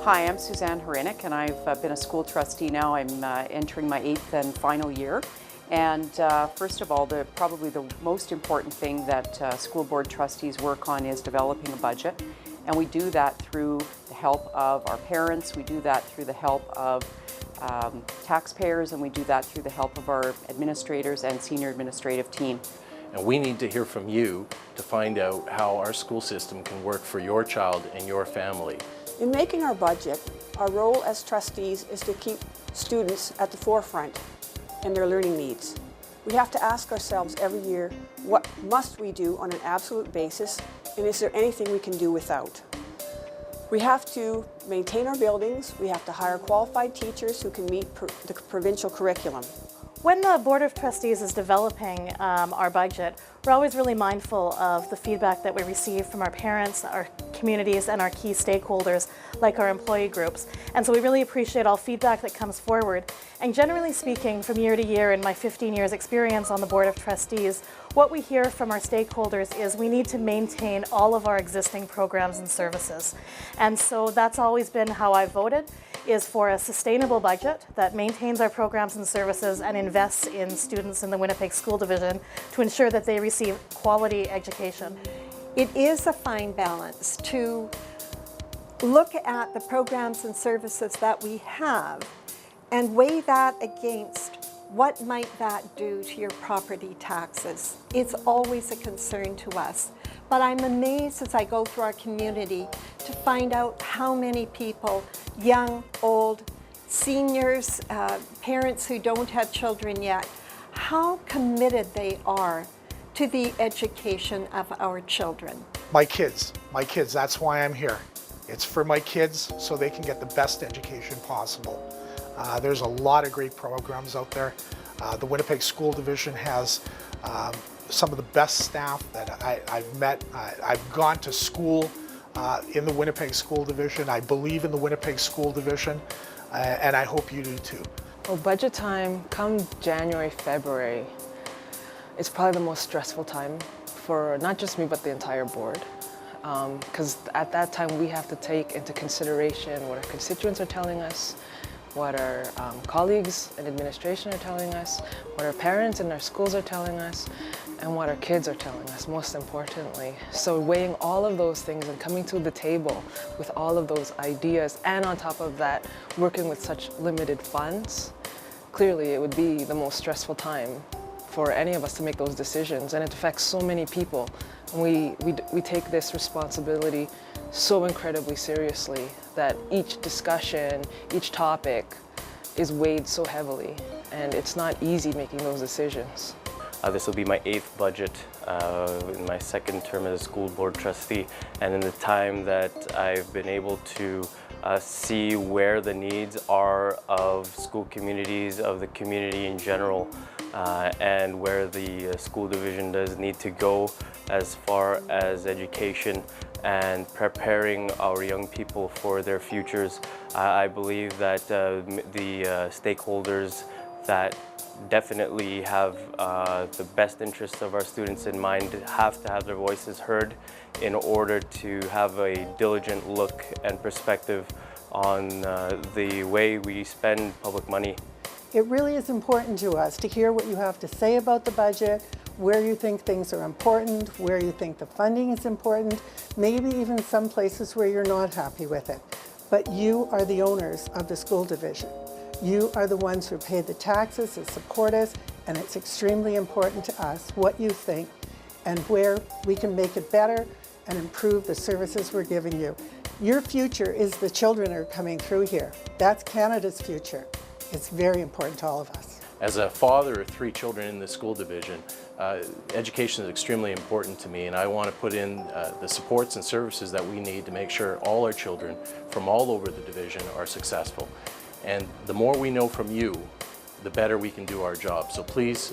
Hi, I'm Suzanne Harinik, and I've been a school trustee now. I'm entering my 8th and final year. And first of all, probably the most important thing that school board trustees work on is developing a budget. And we do that through the help of our parents, we do that through the help of taxpayers, and we do that through the help of our administrators and senior administrative team. And we need to hear from you to find out how our school system can work for your child and your family. In making our budget, our role as trustees is to keep students at the forefront in their learning needs. We have to ask ourselves every year, what must we do on an absolute basis, and is there anything we can do without? We have to maintain our buildings, we have to hire qualified teachers who can meet the provincial curriculum. When the Board of Trustees is developing our budget, we're always really mindful of the feedback that we receive from our parents, our communities, and our key stakeholders, like our employee groups. And so we really appreciate all feedback that comes forward. And generally speaking, from year to year, in my 15 years experience on the Board of Trustees, what we hear from our stakeholders is we need to maintain all of our existing programs and services. And so that's always been how I voted, is for a sustainable budget that maintains our programs and services and invests in students in the Winnipeg School Division to ensure that they receive quality education. It is a fine balance to look at the programs and services that we have and weigh that against what might that do to your property taxes. It's always a concern to us. But I'm amazed as I go through our community to find out how many people, young, old, seniors, parents who don't have children yet, how committed they are to the education of our children. My kids, that's why I'm here. It's for my kids so they can get the best education possible. There's a lot of great programs out there. The Winnipeg School Division has some of the best staff that I've met. I've gone to school in the Winnipeg School Division. I believe in the Winnipeg School Division, and I hope you do too. Well, budget time, come January, February, it's probably the most stressful time for not just me, but the entire board. Because at that time, we have to take into consideration what our constituents are telling us, what our colleagues and administration are telling us, what our parents and our schools are telling us, and what our kids are telling us, most importantly. So weighing all of those things and coming to the table with all of those ideas, and on top of that, working with such limited funds, clearly it would be the most stressful time for any of us to make those decisions, and it affects so many people. And we take this responsibility so incredibly seriously that each discussion, each topic is weighed so heavily, and it's not easy making those decisions. This will be my 8th budget in my 2nd term as a school board trustee, and in the time that I've been able to see where the needs are of school communities, of the community in general, and where the school division does need to go as far as education and preparing our young people for their futures. I believe that the stakeholders that definitely have the best interests of our students in mind have to have their voices heard in order to have a diligent look and perspective on the way we spend public money. It really is important to us to hear what you have to say about the budget, where you think things are important, where you think the funding is important, maybe even some places where you're not happy with it. But you are the owners of the school division. You are the ones who pay the taxes and support us, and it's extremely important to us what you think and where we can make it better and improve the services we're giving you. Your future is the children who are coming through here. That's Canada's future. It's very important to all of us. As a father of 3 children in the school division, education is extremely important to me, and I want to put in the supports and services that we need to make sure all our children from all over the division are successful. And the more we know from you, the better we can do our job. So please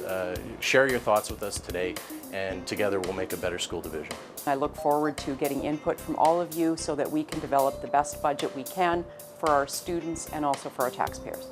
share your thoughts with us today, and together we'll make a better school division. I look forward to getting input from all of you so that we can develop the best budget we can for our students and also for our taxpayers.